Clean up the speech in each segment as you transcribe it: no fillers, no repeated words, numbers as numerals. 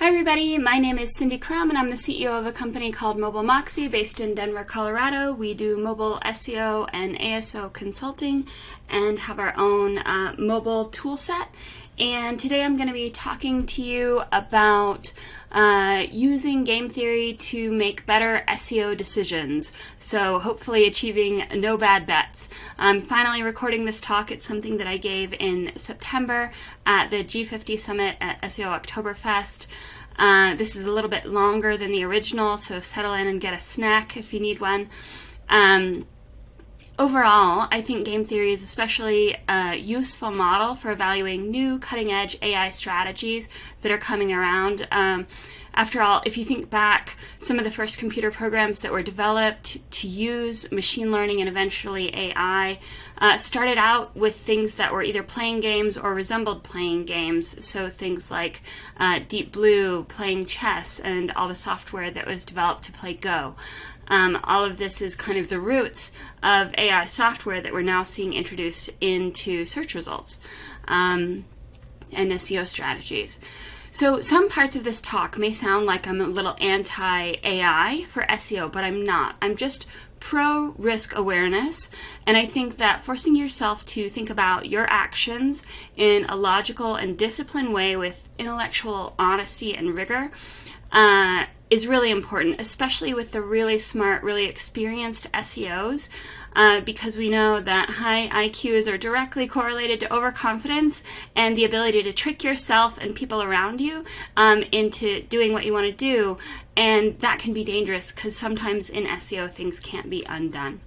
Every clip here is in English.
Hi everybody, my name is Cindy Krum and I'm the CEO of a company called MobileMoxie based in Denver, Colorado. We do mobile SEO and ASO consulting and have our own mobile tool set. And today I'm going to be talking to you about using game theory to make better SEO decisions. So hopefully achieving no bad bets. I'm finally recording this talk. It's something that I gave in September at the G50 Summit at SEO Oktoberfest. This is a little bit longer than the original, so settle in and get a snack if you need one. Overall, I think game theory is especially a useful model for evaluating new cutting-edge AI strategies that are coming around. After all, if you think back, some of the first computer programs that were developed to use machine learning and eventually AI started out with things that were either playing games or resembled playing games. So things like Deep Blue, playing chess, and all the software that was developed to play Go. All of this is kind of the roots of AI software that we're now seeing introduced into search results and SEO strategies. So some parts of this talk may sound like I'm a little anti-AI for SEO, but I'm not. I'm just pro-risk awareness, and I think that forcing yourself to think about your actions in a logical and disciplined way with intellectual honesty and rigor is really important, especially with the really smart, really experienced SEOs, because we know that high IQs are directly correlated to overconfidence and the ability to trick yourself and people around you into doing what you want to do, and that can be dangerous because sometimes in SEO things can't be undone.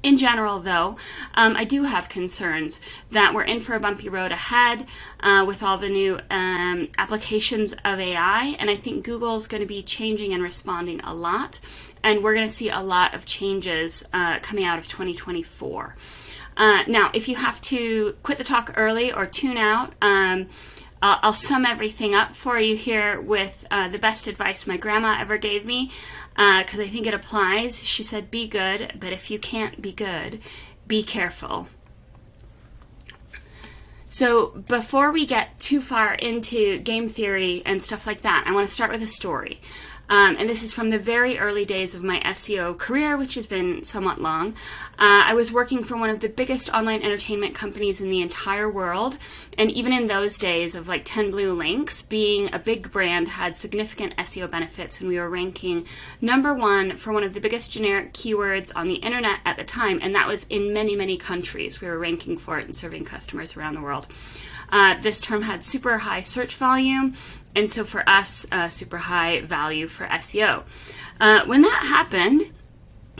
In general, though, I do have concerns that we're in for a bumpy road ahead with all the new applications of AI, and I think Google's going to be changing and responding a lot, and we're going to see a lot of changes coming out of 2024. Now, if you have to quit the talk early or tune out, I'll sum everything up for you here with the best advice my grandma ever gave me, because I think it applies. She said, be good, but if you can't be good, be careful. So before we get too far into game theory and stuff like that, I want to start with a story. And this is from the very early days of my SEO career, which has been somewhat long. I was working for one of the biggest online entertainment companies in the entire world. And even in those days of like 10 blue links, being a big brand had significant SEO benefits. And we were ranking #1 for one of the biggest generic keywords on the internet at the time. And that was in many, many countries. We were ranking for it and serving customers around the world. This term had super high search volume, and so for us, super high value for SEO. When that happened,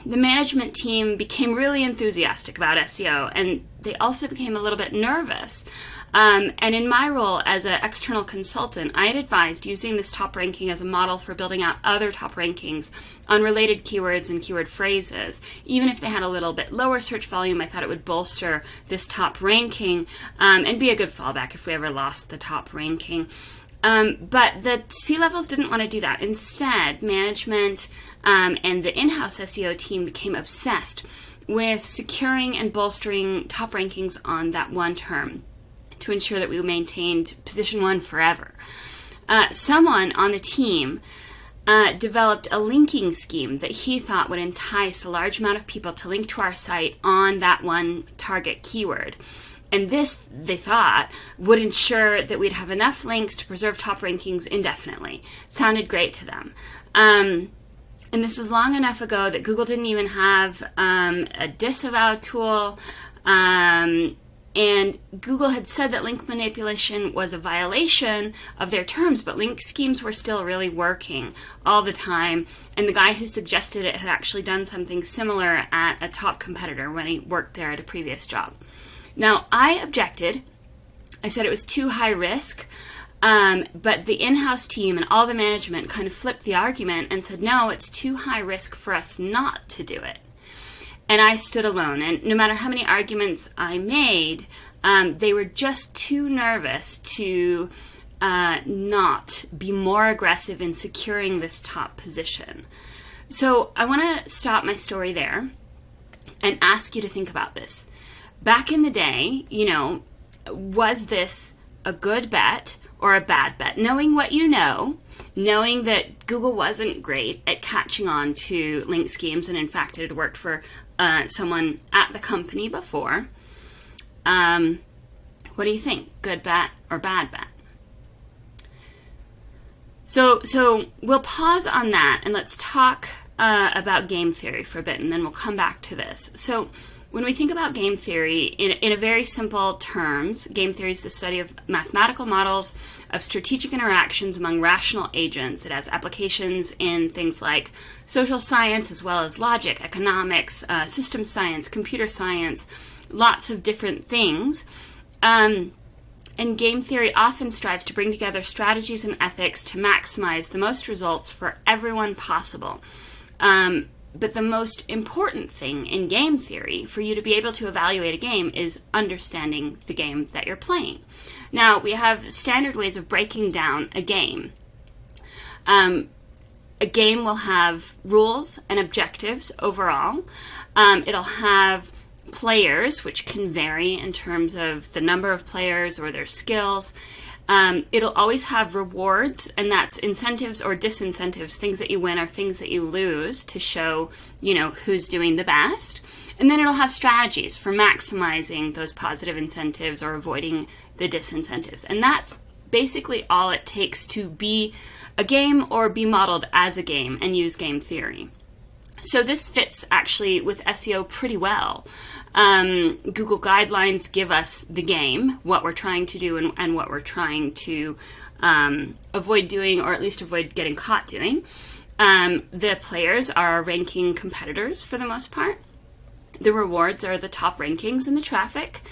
the management team became really enthusiastic about SEO, and they also became a little bit nervous. And in my role as an external consultant, I had advised using this top ranking as a model for building out other top rankings on related keywords and keyword phrases. Even if they had a little bit lower search volume, I thought it would bolster this top ranking and be a good fallback if we ever lost the top ranking. But the C-levels didn't want to do that. Instead, management and the in-house SEO team became obsessed with securing and bolstering top rankings on that one term to ensure that we maintained position 1 forever. Someone on the team developed a linking scheme that he thought would entice a large amount of people to link to our site on that one target keyword. And this, they thought, would ensure that we'd have enough links to preserve top rankings indefinitely. Sounded great to them. And this was long enough ago that Google didn't even have a disavow tool. And Google had said that link manipulation was a violation of their terms, but link schemes were still really working all the time. And the guy who suggested it had actually done something similar at a top competitor when he worked there at a previous job. Now, I objected. I said it was too high risk, but the in-house team and all the management kind of flipped the argument and said, no, it's too high risk for us not to do it. And I stood alone, and no matter how many arguments I made, they were just too nervous to not be more aggressive in securing this top position. So I want to stop my story there and ask you to think about this. Back in the day, was this a good bet or a bad bet? Knowing what you know, knowing that Google wasn't great at catching on to link schemes, and in fact it had worked for someone at the company before. What do you think? Good bet or bad bet? So we'll pause on that and let's talk about game theory for a bit, and then we'll come back to this. So when we think about game theory, in a very simple terms, game theory is the study of mathematical models of strategic interactions among rational agents. It has applications in things like social science as well as logic, economics, system science, computer science, lots of different things. And game theory often strives to bring together strategies and ethics to maximize the most results for everyone possible. But the most important thing in game theory for you to be able to evaluate a game is understanding the game that you're playing. Now, we have standard ways of breaking down a game. A game will have rules and objectives overall. It'll have players, which can vary in terms of the number of players or their skills. It'll always have rewards, and that's incentives or disincentives, things that you win or things that you lose, to show, who's doing the best. And then it'll have strategies for maximizing those positive incentives or avoiding the disincentives. And that's basically all it takes to be a game or be modeled as a game and use game theory. So this fits actually with SEO pretty well. Google guidelines give us the game, what we're trying to do and what we're trying to avoid doing, or at least avoid getting caught doing. The players are ranking competitors for the most part. The rewards are the top rankings and the traffic.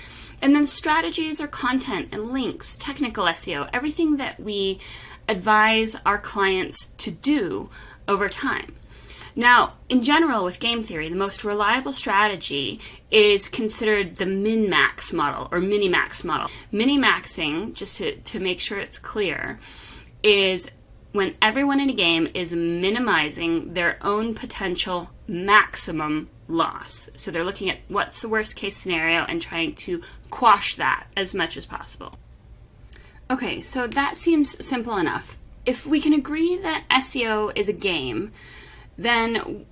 And then strategies are content and links, technical SEO, everything that we advise our clients to do over time. Now, in general, with game theory, the most reliable strategy is considered the min-max model or mini-max model. Mini-maxing, just to make sure it's clear, is when everyone in a game is minimizing their own potential maximum loss. So they're looking at what's the worst case scenario and trying to quash that as much as possible. Okay, so that seems simple enough. If we can agree that SEO is a game, then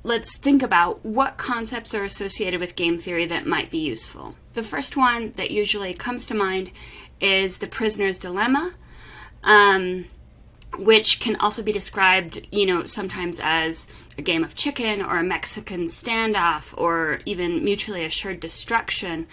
let's think about what concepts are associated with game theory that might be useful. The first one that usually comes to mind is the prisoner's dilemma, which can also be described, sometimes as a game of chicken or a Mexican standoff or even mutually assured destruction.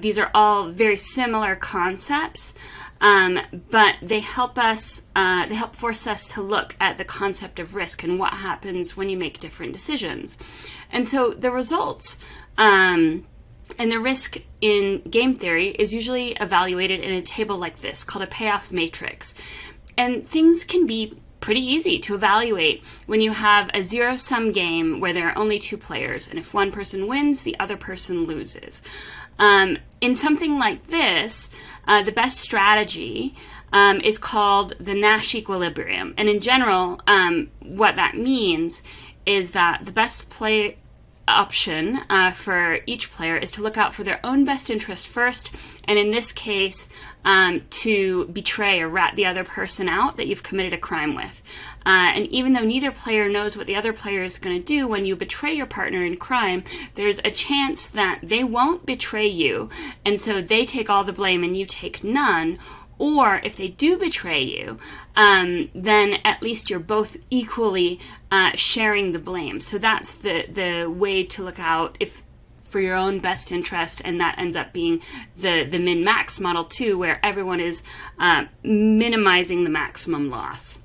These are all very similar concepts. But they help force us to look at the concept of risk and what happens when you make different decisions. And so the results and the risk in game theory is usually evaluated in a table like this called a payoff matrix. And things can be pretty easy to evaluate when you have a zero-sum game where there are only two players, and if one person wins, the other person loses. In something like this, the best strategy is called the Nash equilibrium. And in general, what that means is that the best play option for each player is to look out for their own best interest first, and in this case, to betray or rat the other person out that you've committed a crime with. And even though neither player knows what the other player is going to do, when you betray your partner in crime, there's a chance that they won't betray you, and so they take all the blame and you take none. Or if they do betray you, then at least you're both equally sharing the blame. So that's the way to look out for your own best interest, and that ends up being the min-max model too, where everyone is minimizing the maximum loss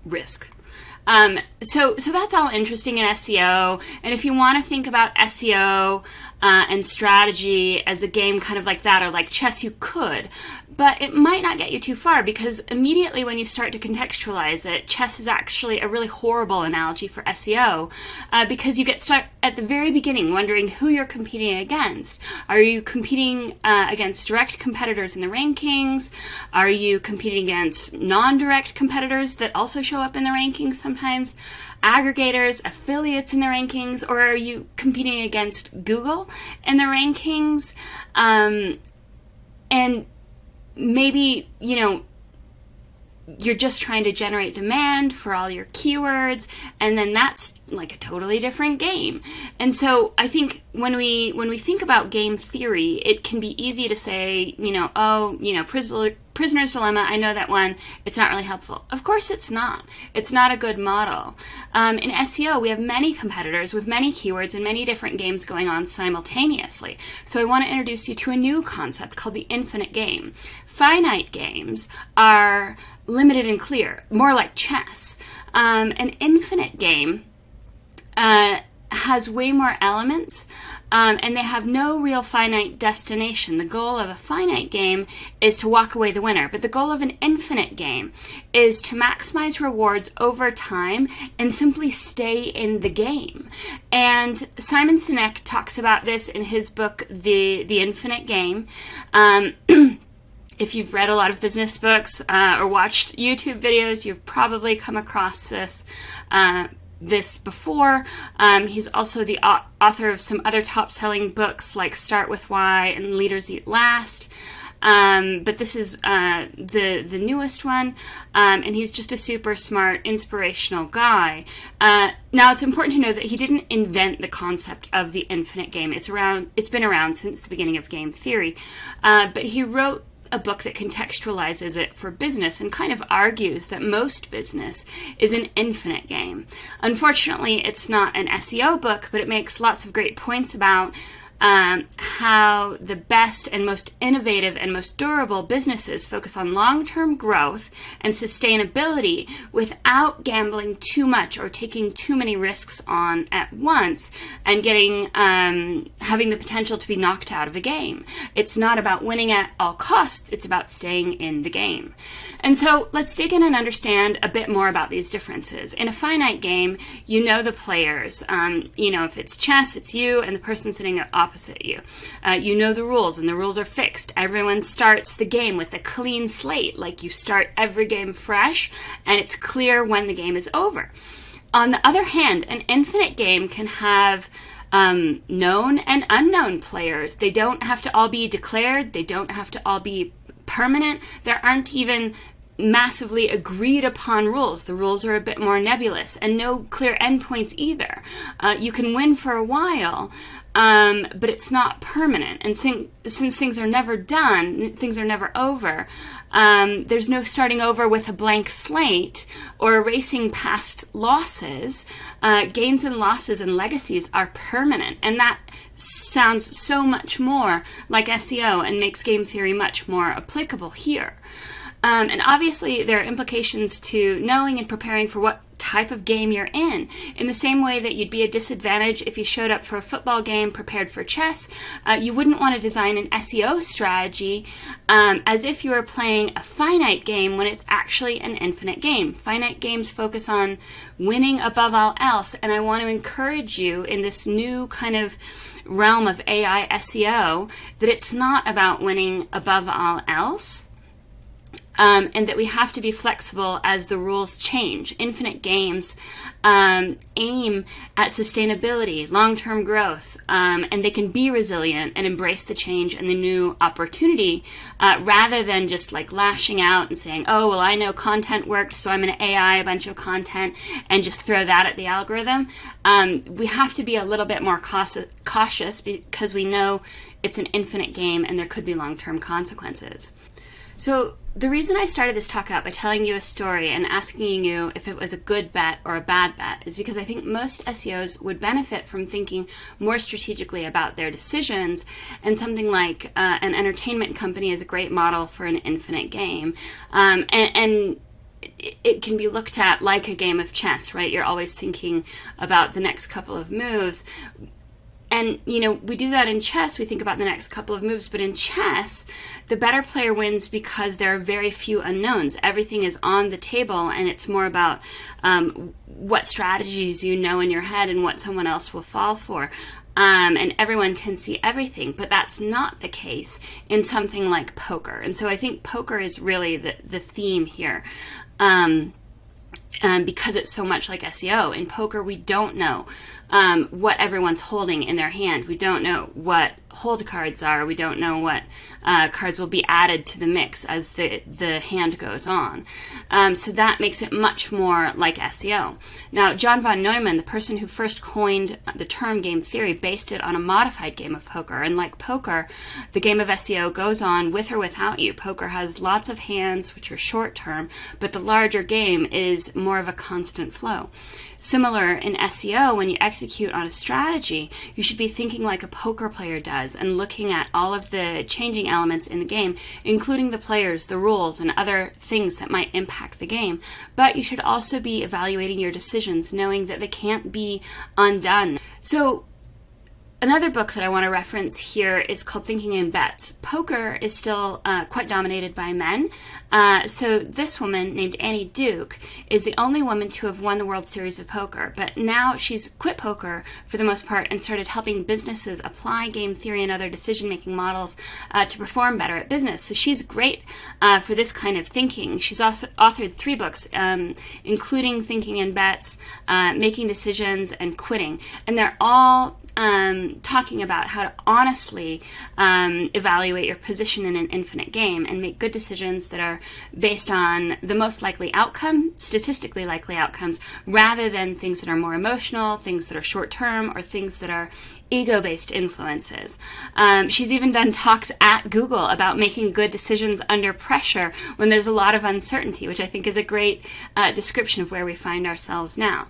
risk. So that's all interesting in SEO. And if you want to think about SEO and strategy as a game kind of like that, or like chess, you could. But it might not get you too far, because immediately when you start to contextualize it, chess is actually a really horrible analogy for SEO, because you get stuck at the very beginning wondering who you're competing against. Are you competing against direct competitors in the rankings? Are you competing against non-direct competitors that also show up in the rankings sometimes? Aggregators, affiliates in the rankings? Or are you competing against Google in the rankings? And maybe, you're just trying to generate demand for all your keywords, and then that's like a totally different game. And so I think when we think about game theory, it can be easy to say, Prisoner's Dilemma, I know that one, it's not really helpful. Of course it's not. It's not a good model. In SEO, we have many competitors with many keywords and many different games going on simultaneously. So I want to introduce you to a new concept called the infinite game. Finite games are limited and clear, more like chess. An infinite game has way more elements, and they have no real finite destination. The goal of a finite game is to walk away the winner, but the goal of an infinite game is to maximize rewards over time and simply stay in the game. And Simon Sinek talks about this in his book, The Infinite Game. If you've read a lot of business books or watched YouTube videos, you've probably come across this before. He's also the author of some other top-selling books like Start With Why and Leaders Eat Last. But this is the newest one, and he's just a super smart, inspirational guy. Now, it's important to know that he didn't invent the concept of the infinite game. It's been around since the beginning of game theory, but he wrote a book that contextualizes it for business and kind of argues that most business is an infinite game. Unfortunately, it's not an SEO book, but it makes lots of great points about how the best and most innovative and most durable businesses focus on long-term growth and sustainability without gambling too much or taking too many risks on at once and getting having the potential to be knocked out of a game. It's not about winning at all costs, it's about staying in the game. And so let's dig in and understand a bit more about these differences. In a finite game, you know the players. If it's chess, it's you and the person sitting opposite you. You know the rules, and the rules are fixed. Everyone starts the game with a clean slate, like you start every game fresh, and it's clear when the game is over. On the other hand, an infinite game can have known and unknown players. They don't have to all be declared. They don't have to all be permanent. There aren't even massively agreed upon rules. The rules are a bit more nebulous, and no clear endpoints either. You can win for a while, but it's not permanent. And since things are never done, things are never over, there's no starting over with a blank slate or erasing past losses. Gains and losses and legacies are permanent, and that sounds so much more like SEO and makes game theory much more applicable here. And obviously there are implications to knowing and preparing for what type of game you're in the same way that you'd be a disadvantage if you showed up for a football game prepared for chess. You wouldn't want to design an SEO strategy as if you were playing a finite game when it's actually an infinite game. Finite games focus on winning above all else, and I want to encourage you in this new kind of realm of AI SEO that it's not about winning above all else. And that we have to be flexible as the rules change. Infinite games aim at sustainability, long-term growth, and they can be resilient and embrace the change and the new opportunity rather than just like lashing out and saying, oh, well, I know content worked, so I'm going to AI a bunch of content and just throw that at the algorithm. We have to be a little bit more cautious because we know it's an infinite game and there could be long-term consequences. So the reason I started this talk out by telling you a story and asking you if it was a good bet or a bad bet is because I think most SEOs would benefit from thinking more strategically about their decisions, and something like an entertainment company is a great model for an infinite game. And it can be looked at like a game of chess, right? You're always thinking about the next couple of moves. And, we do that in chess. We think about the next couple of moves. But in chess, the better player wins because there are very few unknowns. Everything is on the table, and it's more about what strategies you know in your head and what someone else will fall for. And everyone can see everything. But that's not the case in something like poker. And so I think poker is really the theme here. because it's so much like SEO. In poker, we don't know what everyone's holding in their hand. We don't know what hold cards are. We don't know what cards will be added to the mix as the hand goes on. So that makes it much more like SEO. Now, John von Neumann, the person who first coined the term game theory, based it on a modified game of poker. And like poker, the game of SEO goes on with or without you. Poker has lots of hands, which are short term, but the larger game is more of a constant flow. Similar in SEO, when you execute on a strategy, you should be thinking like a poker player does and looking at all of the changing elements in the game, including the players, the rules, and other things that might impact the game. But you should also be evaluating your decisions, knowing that they can't be undone. So another book that I want to reference here is called Thinking in Bets. Poker is still quite dominated by men. So this woman named Annie Duke is the only woman to have won the World Series of Poker. But now she's quit poker for the most part and started helping businesses apply game theory and other decision-making models to perform better at business. So she's great for this kind of thinking. She's also authored 3 books, including Thinking in Bets, Making Decisions, and Quitting. And they're all talking about how to honestly evaluate your position in an infinite game and make good decisions that are based on the most likely outcome, statistically likely outcomes, rather than things that are more emotional, things that are short term, or things that are ego-based influences. She's even done talks at Google about making good decisions under pressure when there's a lot of uncertainty, which I think is a great description of where we find ourselves now.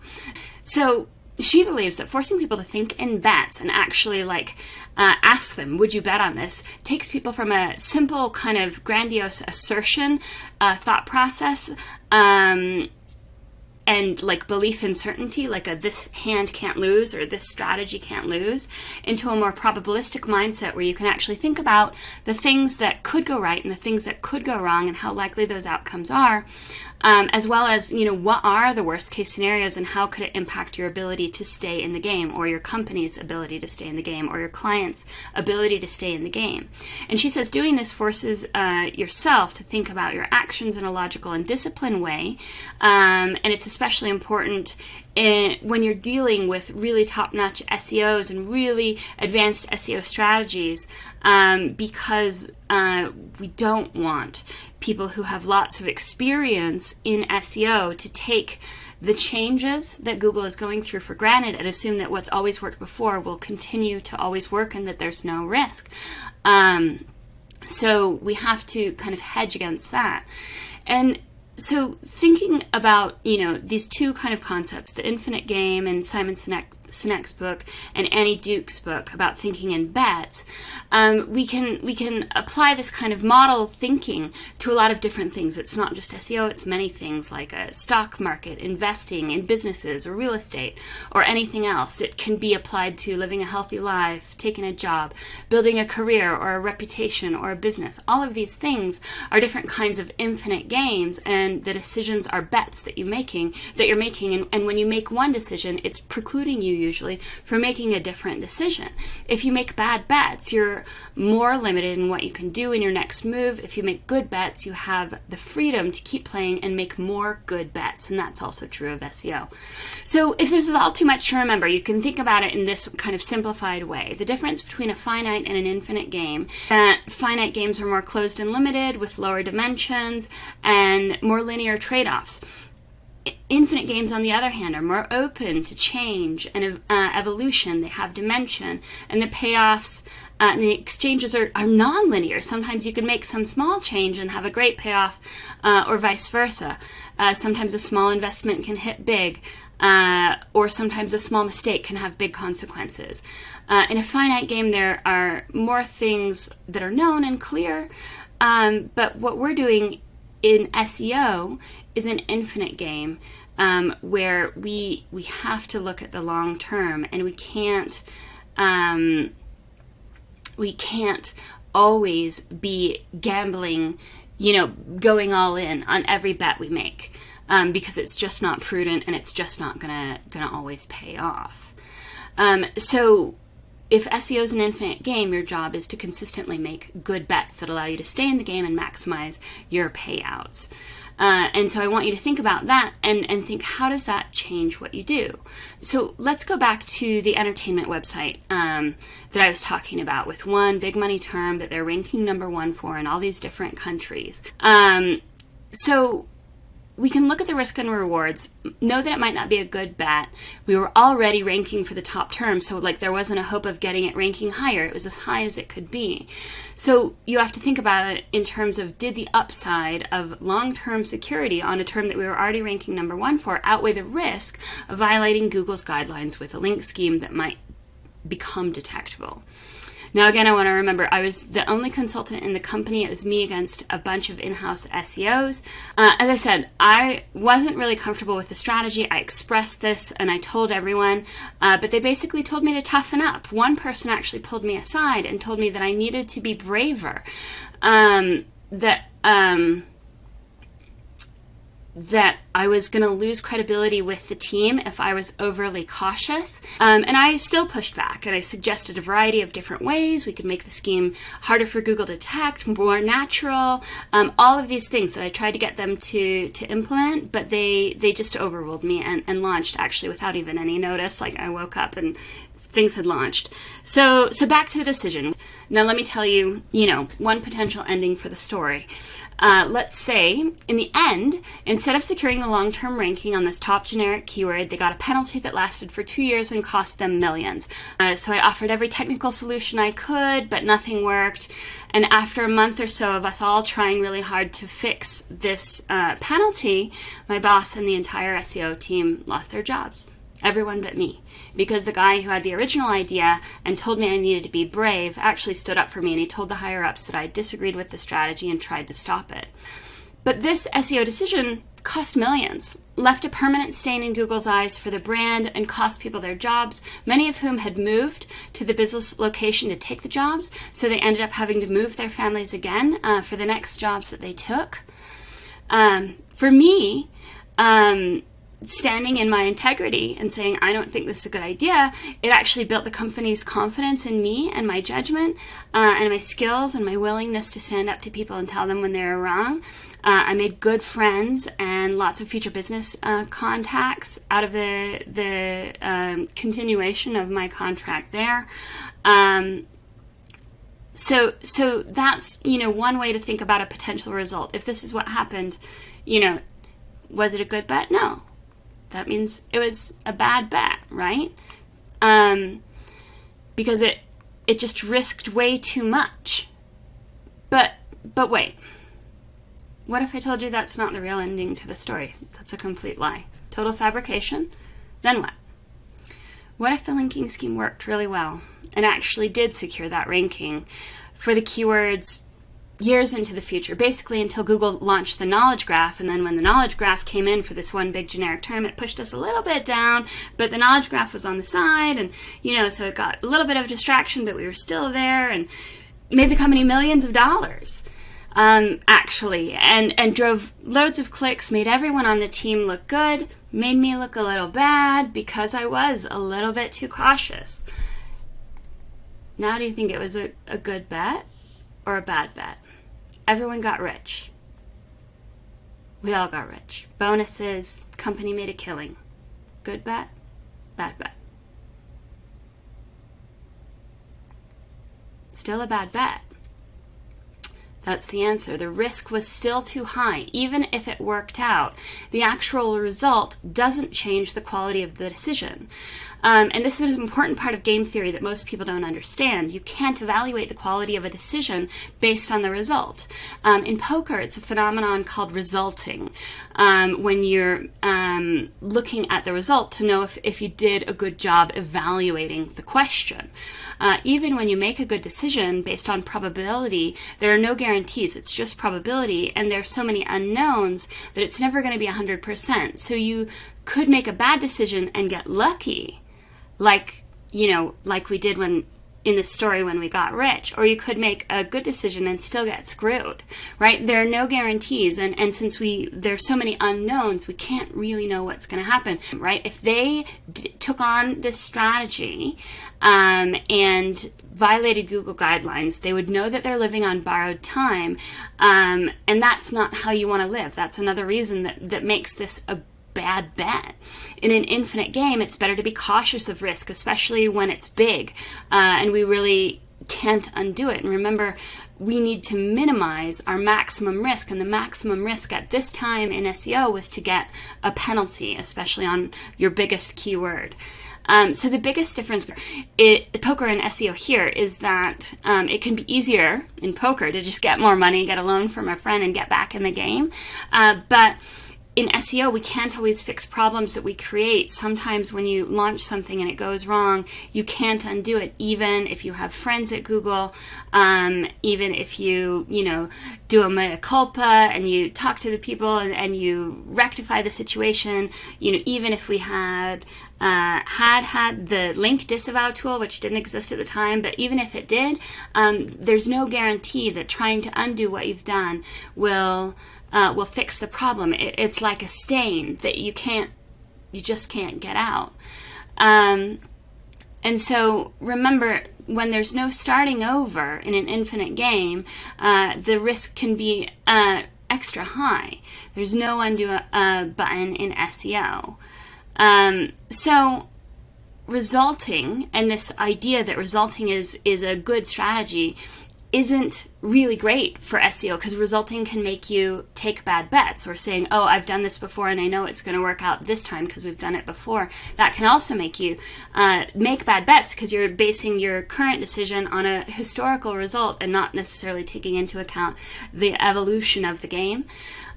So she believes that forcing people to think in bets and actually ask them, would you bet on this, takes people from a simple kind of grandiose assertion thought process and belief in certainty, this hand can't lose or this strategy can't lose, into a more probabilistic mindset where you can actually think about the things that could go right and the things that could go wrong and how likely those outcomes are, as well as, what are the worst case scenarios and how could it impact your ability to stay in the game, or your company's ability to stay in the game, or your client's ability to stay in the game. And she says doing this forces yourself to think about your actions in a logical and disciplined way, and it's especially important when you're dealing with really top-notch SEOs and really advanced SEO strategies, because we don't want people who have lots of experience in SEO to take the changes that Google is going through for granted and assume that what's always worked before will continue to always work and that there's no risk. So we have to kind of hedge against that. And so thinking about, these two kind of concepts, the infinite game in Simon Sinek's book and Annie Duke's book about thinking in bets, we can apply this kind of model thinking to a lot of different things. It's not just SEO, it's many things like a stock market, investing in businesses or real estate or anything else. It can be applied to living a healthy life, taking a job, building a career or a reputation or a business. All of these things are different kinds of infinite games, and the decisions are bets that you're making. And when you make one decision, it's precluding you usually from making a different decision. If you make bad bets, you're more limited in what you can do in your next move. If you make good bets, you have the freedom to keep playing and make more good bets, and that's also true of SEO. So if this is all too much to remember, you can think about it in this kind of simplified way. The difference between a finite and an infinite game, that finite games are more closed and limited with lower dimensions and more linear trade-offs. Infinite games, on the other hand, are more open to change and evolution. They have dimension, and the payoffs and the exchanges are non-linear. Sometimes you can make some small change and have a great payoff, or vice versa. Sometimes a small investment can hit big, or sometimes a small mistake can have big consequences. In a finite game, there are more things that are known and clear, but what we're doing in SEO is an infinite game, where we have to look at the long term, and we can't always be gambling, going all in on every bet we make, because it's just not prudent and it's just not gonna always pay off. So if SEO is an infinite game, your job is to consistently make good bets that allow you to stay in the game and maximize your payouts. And so I want you to think about that and think, how does that change what you do? So let's go back to the entertainment website that I was talking about, with one big money term that they're ranking #1 for in all these different countries. So we can look at the risk and rewards, know that it might not be a good bet. We were already ranking for the top term, so like there wasn't a hope of getting it ranking higher. It was as high as it could be. So you have to think about it in terms of, did the upside of long-term security on a term that we were already ranking #1 for outweigh the risk of violating Google's guidelines with a link scheme that might become detectable? Now, again, I want to remember, I was the only consultant in the company. It was me against a bunch of in-house SEOs. As I said, I wasn't really comfortable with the strategy. I expressed this and I told everyone, but they basically told me to toughen up. One person actually pulled me aside and told me that I needed to be braver, that I was going to lose credibility with the team if I was overly cautious. And I still pushed back, and I suggested a variety of different ways we could make the scheme harder for Google to detect, more natural, all of these things that I tried to get them to implement, but they just overruled me and launched actually without even any notice. Like, I woke up and things had launched. So back to the decision. Now let me tell you, one potential ending for the story. Let's say, in the end, instead of securing the long-term ranking on this top generic keyword, they got a penalty that lasted for 2 years and cost them millions. So I offered every technical solution I could, but nothing worked. And after a month or so of us all trying really hard to fix this penalty, my boss and the entire SEO team lost their jobs. Everyone but me, because the guy who had the original idea and told me I needed to be brave actually stood up for me, and he told the higher-ups that I disagreed with the strategy and tried to stop it. But this SEO decision cost millions, left a permanent stain in Google's eyes for the brand, and cost people their jobs, many of whom had moved to the business location to take the jobs, so they ended up having to move their families again for the next jobs that they took. For me, standing in my integrity and saying, I don't think this is a good idea, it actually built the company's confidence in me and my judgment and my skills and my willingness to stand up to people and tell them when they're wrong. I made good friends and lots of future business contacts out of the continuation of my contract there. So that's, one way to think about a potential result. If this is what happened, was it a good bet? No. That means it was a bad bet, right? Because it just risked way too much. But wait. What if I told you that's not the real ending to the story? That's a complete lie. Total fabrication? Then what? What if the linking scheme worked really well and actually did secure that ranking for the keywords years into the future, basically until Google launched the knowledge graph, and then when the knowledge graph came in for this one big generic term, it pushed us a little bit down, but the knowledge graph was on the side, and so it got a little bit of distraction, but we were still there, and made the company millions of dollars, actually, and drove loads of clicks, made everyone on the team look good, made me look a little bad because I was a little bit too cautious. Now, do you think it was a good bet or a bad bet? Everyone got rich. We all got rich. Bonuses, company made a killing. Good bet, bad bet. Still a bad bet. That's the answer. The risk was still too high. Even if it worked out, the actual result doesn't change the quality of the decision. And this is an important part of game theory that most people don't understand. You can't evaluate the quality of a decision based on the result. In poker, it's a phenomenon called resulting, when you're looking at the result to know if you did a good job evaluating the question. Even when you make a good decision based on probability, there are no guarantees. It's just probability, and there are so many unknowns that it's never going to be 100%. So you could make a bad decision and get lucky, like we did when in this story when we got rich, or you could make a good decision and still get screwed, right? There are no guarantees, and since there's so many unknowns, we can't really know what's going to happen, right? If they took on this strategy and violated Google guidelines, they would know that they're living on borrowed time, and that's not how you want to live. That's another reason that makes this a bad bet. In an infinite game, it's better to be cautious of risk, especially when it's big, and we really can't undo it. And remember, we need to minimize our maximum risk, and the maximum risk at this time in SEO was to get a penalty, especially on your biggest keyword. So the biggest difference in poker and SEO here is that it can be easier in poker to just get more money, get a loan from a friend, and get back in the game. But in SEO, we can't always fix problems that we create. Sometimes when you launch something and it goes wrong, you can't undo it, even if you have friends at Google, even if you do a mea culpa and you talk to the people and you rectify the situation, even if we had the link disavow tool, which didn't exist at the time, but even if it did, there's no guarantee that trying to undo what you've done will fix the problem. It's like a stain that you just can't get out. And so remember, when there's no starting over in an infinite game, the risk can be extra high. There's no undo button in SEO. So resulting, and this idea that resulting is a good strategy, isn't really great for SEO, because resulting can make you take bad bets, or saying, oh, I've done this before and I know it's going to work out this time because we've done it before. That can also make you make bad bets, because you're basing your current decision on a historical result and not necessarily taking into account the evolution of the game.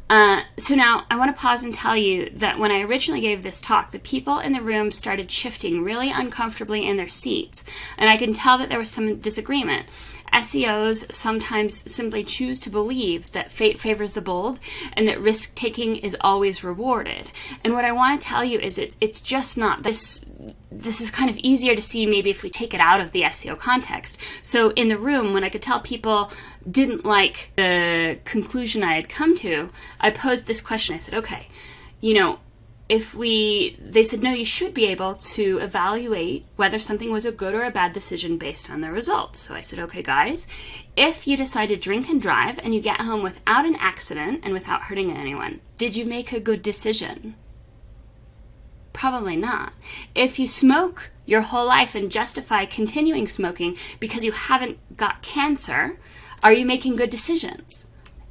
So now I want to pause and tell you that when I originally gave this talk, the people in the room started shifting really uncomfortably in their seats, and I can tell that there was some disagreement. SEOs sometimes simply choose to believe that fate favors the bold and that risk-taking is always rewarded. And what I want to tell you is it's just not. This is kind of easier to see maybe if we take it out of the SEO context. So in the room, when I could tell people didn't like the conclusion I had come to, I posed this question. I said, okay, they said, no, you should be able to evaluate whether something was a good or a bad decision based on the results. So I said, okay, guys, if you decide to drink and drive and you get home without an accident and without hurting anyone, did you make a good decision? Probably not. If you smoke your whole life and justify continuing smoking because you haven't got cancer, are you making good decisions?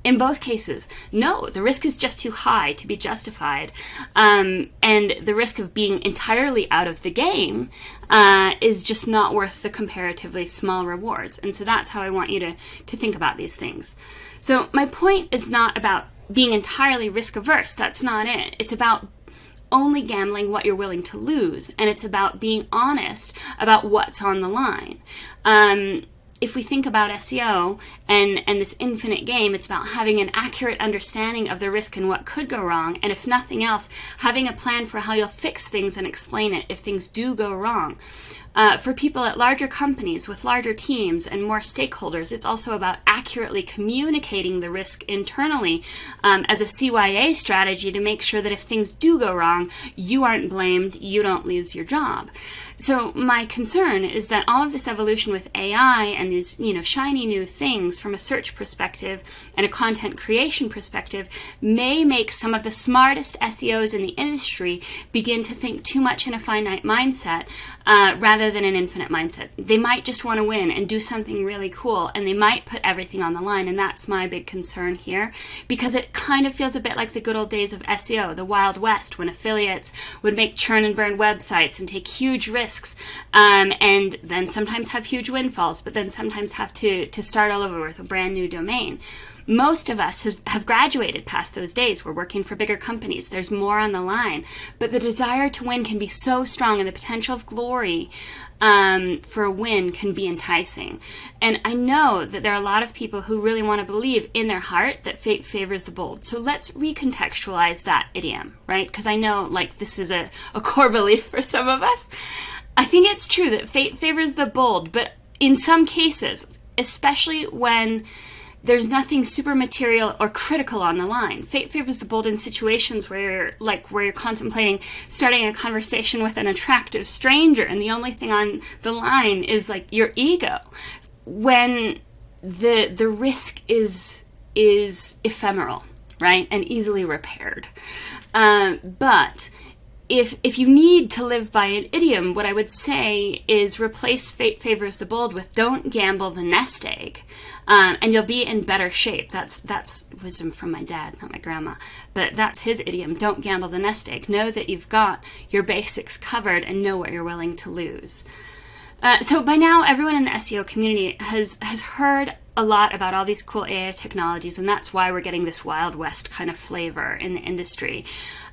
In both cases, no, the risk is just too high to be justified. And the risk of being entirely out of the game is just not worth the comparatively small rewards. And so that's how I want you to think about these things. So my point is not about being entirely risk averse. That's not it. It's about only gambling what you're willing to lose. And it's about being honest about what's on the line. If we think about SEO and this infinite game, it's about having an accurate understanding of the risk and what could go wrong, and if nothing else, having a plan for how you'll fix things and explain it if things do go wrong. For people at larger companies with larger teams and more stakeholders, it's also about accurately communicating the risk internally as a CYA strategy to make sure that if things do go wrong, you aren't blamed, you don't lose your job. So my concern is that all of this evolution with AI and these, shiny new things from a search perspective and a content creation perspective may make some of the smartest SEOs in the industry begin to think too much in a finite mindset rather than an infinite mindset. They might just want to win and do something really cool, and they might put everything on the line, and that's my big concern here, because it kind of feels a bit like the good old days of SEO, the Wild West, when affiliates would make churn and burn websites and take huge risks, and then sometimes have huge windfalls, but then sometimes have to start all over with a brand new domain. Most of us have graduated past those days. We're working for bigger companies. There's more on the line. But the desire to win can be so strong, and the potential of glory for a win can be enticing. And I know that there are a lot of people who really want to believe in their heart that fate favors the bold. So let's recontextualize that idiom, right? Because I know this is a core belief for some of us. I think it's true that fate favors the bold, but in some cases, especially when there's nothing super material or critical on the line. Fate favors the bold in situations where you're contemplating starting a conversation with an attractive stranger, and the only thing on the line is like your ego. When the risk is ephemeral, right, and easily repaired. But if you need to live by an idiom, what I would say is replace fate favors the bold with don't gamble the nest egg, and you'll be in better shape. That's wisdom from my dad, not my grandma, but that's his idiom. Don't gamble the nest egg. Know that you've got your basics covered and know what you're willing to lose. So by now, everyone in the SEO community has heard a lot about all these cool AI technologies, and that's why we're getting this Wild West kind of flavor in the industry.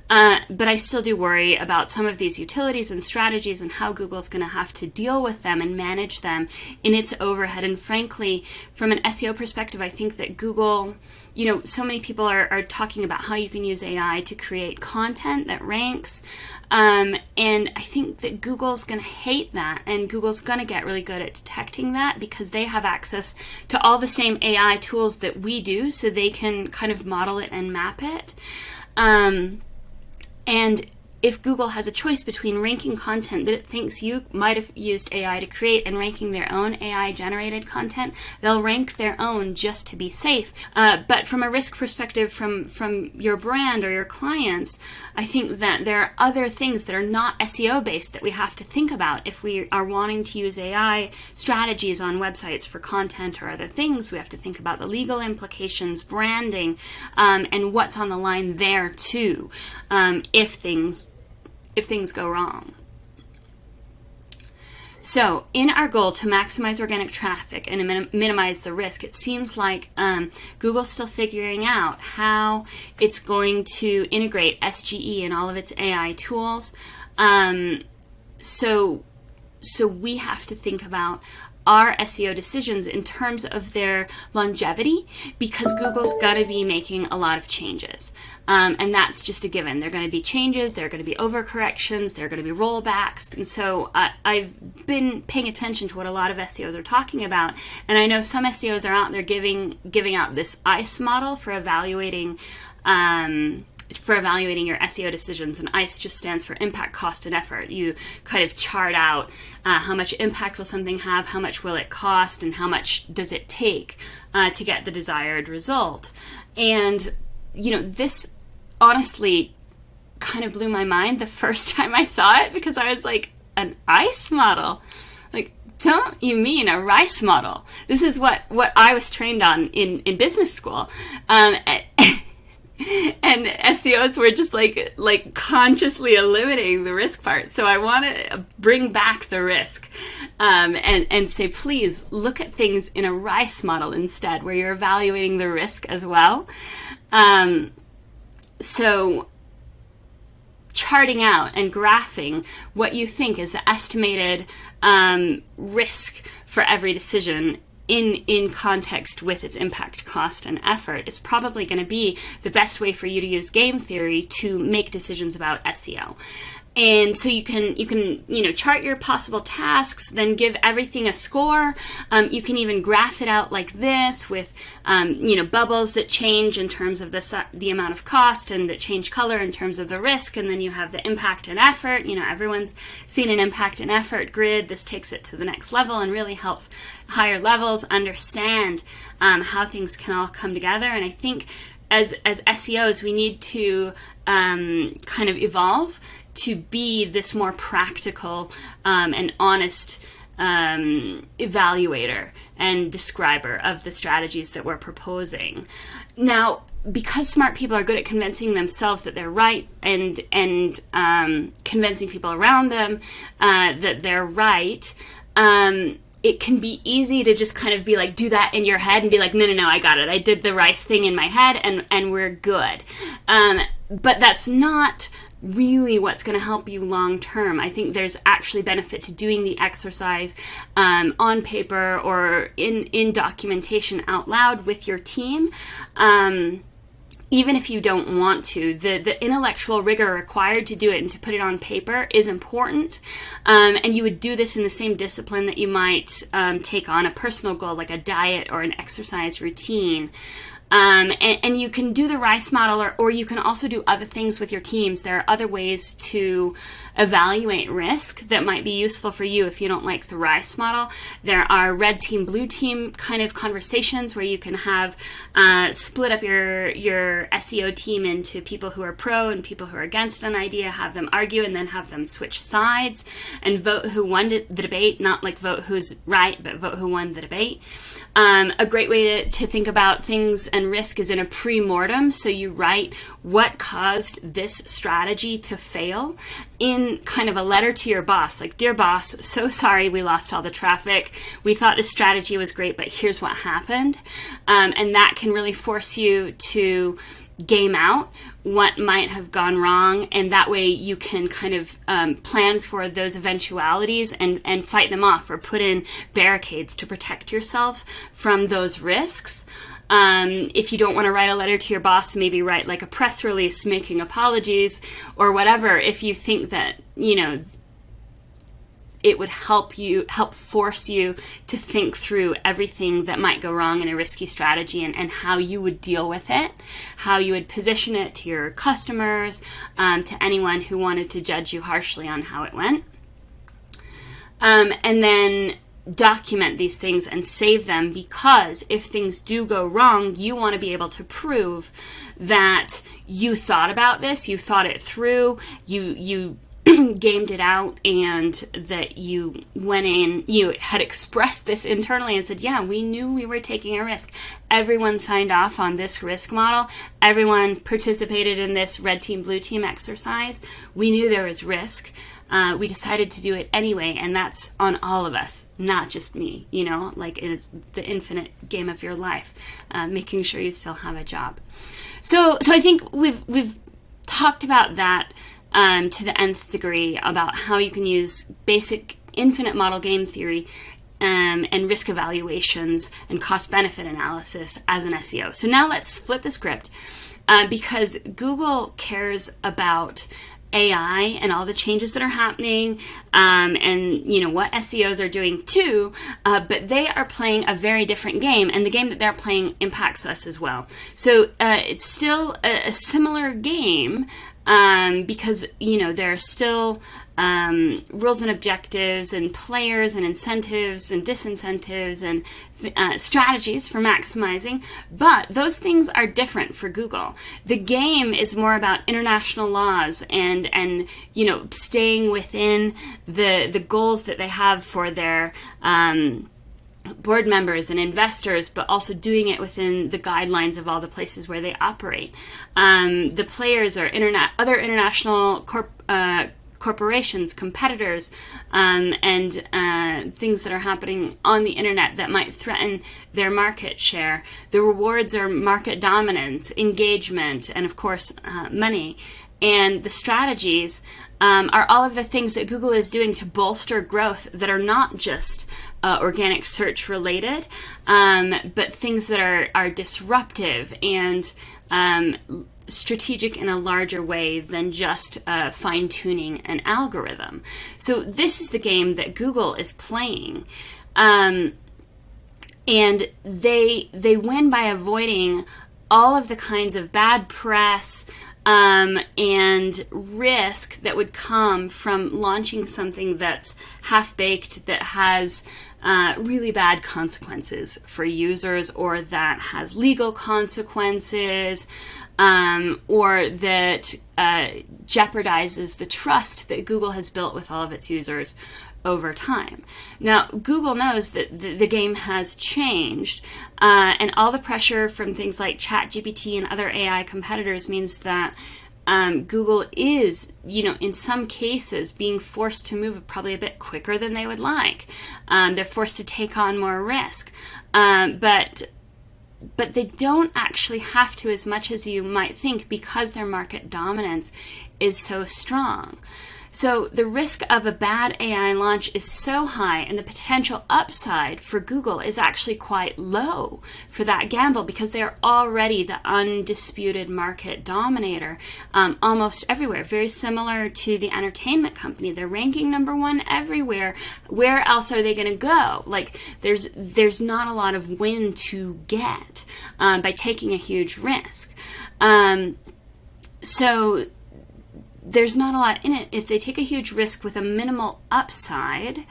But I still do worry about some of these utilities and strategies and how Google's going to have to deal with them and manage them in its overhead. And frankly, from an SEO perspective, I think that Google, so many people are talking about how you can use AI to create content that ranks. And I think that Google's going to hate that, and Google's going to get really good at detecting that because they have access to all the same AI tools that we do, so they can kind of model it and map it. And if Google has a choice between ranking content that it thinks you might have used AI to create and ranking their own AI-generated content, they'll rank their own just to be safe. But from a risk perspective, from your brand or your clients, I think that there are other things that are not SEO-based that we have to think about. If we are wanting to use AI strategies on websites for content or other things, we have to think about the legal implications, branding, and what's on the line there too, if things go wrong. So in our goal to maximize organic traffic and minimize the risk, it seems like Google's still figuring out how it's going to integrate SGE and all of its AI tools. So we have to think about our SEO decisions in terms of their longevity, because Google's got to be making a lot of changes. And that's just a given. There are going to be changes, there are going to be overcorrections, there are going to be rollbacks. And so I've been paying attention to what a lot of SEOs are talking about. And I know some SEOs are out there giving out this ICE model for evaluating your SEO decisions, and ICE just stands for impact, cost, and effort. You kind of chart out how much impact will something have, how much will it cost, and how much does it take to get the desired result. And this honestly kind of blew my mind the first time I saw it, because I was like, an ICE model? Like, don't you mean a rice model? This is what I was trained on in business school. And SEOs were just like consciously eliminating the risk part. So I want to bring back the risk and say, please look at things in a rice model instead, where you're evaluating the risk as well. So charting out and graphing what you think is the estimated risk for every decision in context with its impact, cost, and effort is probably going to be the best way for you to use game theory to make decisions about SEO. And so you can chart your possible tasks, then give everything a score. You can even graph it out like this with bubbles that change in terms of the amount of cost, and that change color in terms of the risk. And then you have the impact and effort. Everyone's seen an impact and effort grid. This takes it to the next level and really helps higher levels understand how things can all come together. And I think as SEOs, we need to kind of evolve to be this more practical and honest evaluator and describer of the strategies that we're proposing. Now, because smart people are good at convincing themselves that they're right and convincing people around them that they're right, it can be easy to just kind of be like, do that in your head and be like, no, I got it. I did the rice thing in my head and we're good. But that's not really what's going to help you long term. I think there's actually benefit to doing the exercise on paper or in documentation out loud with your team. even if you don't want to, the intellectual rigor required to do it and to put it on paper is important. And you would do this in the same discipline that you might take on a personal goal, like a diet or an exercise routine. And you can do the RICE model, or you can also do other things with your teams. There are other ways to evaluate risk that might be useful for you if you don't like the RICE model. There are red team, blue team kind of conversations where you can have split up your SEO team into people who are pro and people who are against an idea, have them argue, and then have them switch sides and vote who won the debate, not like vote who's right, but vote who won the debate. A great way to think about things and risk is in a pre-mortem. So you write what caused this strategy to fail in kind of a letter to your boss, like, dear boss, so sorry we lost all the traffic. We thought this strategy was great, but here's what happened. And that can really force you to game out what might have gone wrong, and that way you can kind of plan for those eventualities and fight them off, or put in barricades to protect yourself from those risks. If you don't want to write a letter to your boss, maybe write like a press release making apologies or whatever, if you think that, you know, it would help force you to think through everything that might go wrong in a risky strategy, and how you would deal with it, how you would position it to your customers, to anyone who wanted to judge you harshly on how it went. And then document these things and save them, because if things do go wrong, you want to be able to prove that you thought about this, you thought it through, you gamed it out, and that you went in, you had expressed this internally and said, yeah, we knew we were taking a risk. Everyone signed off on this risk model. Everyone participated in this red team, blue team exercise. We knew there was risk. We decided to do it anyway, and that's on all of us, not just me, you know, like it's the infinite game of your life, making sure you still have a job. So I think we've talked about that to the nth degree, about how you can use basic infinite model game theory and risk evaluations and cost-benefit analysis as an SEO. So now let's flip the script, because Google cares about AI and all the changes that are happening, and you know what SEOs are doing too, but they are playing a very different game, and the game that they're playing impacts us as well. So it's still a similar game, because you know there are still rules and objectives and players and incentives and disincentives and strategies for maximizing, but those things are different for Google. The game is more about international laws and you know, staying within the goals that they have for their board members and investors, but also doing it within the guidelines of all the places where they operate. The players are other international corporations, competitors, and things that are happening on the internet that might threaten their market share. The rewards are market dominance, engagement, and of course, money. And the strategies are all of the things that Google is doing to bolster growth that are not just organic search related, but things that are disruptive and strategic in a larger way than just fine-tuning an algorithm. So this is the game that Google is playing. And they win by avoiding all of the kinds of bad press and risk that would come from launching something that's half-baked, that has really bad consequences for users, or that has legal consequences, or that jeopardizes the trust that Google has built with all of its users over time. Now, Google knows that the game has changed, and all the pressure from things like ChatGPT and other AI competitors means that Google is, you know, in some cases being forced to move probably a bit quicker than they would like. They're forced to take on more risk, but they don't actually have to as much as you might think, because their market dominance is so strong. So the risk of a bad AI launch is so high, and the potential upside for Google is actually quite low for that gamble, because they're already the undisputed market dominator almost everywhere. Very similar to the entertainment company. They're ranking #1 everywhere. Where else are they going to go? Like, there's not a lot of win to get by taking a huge risk. So there's not a lot in it if they take a huge risk with a minimal upside,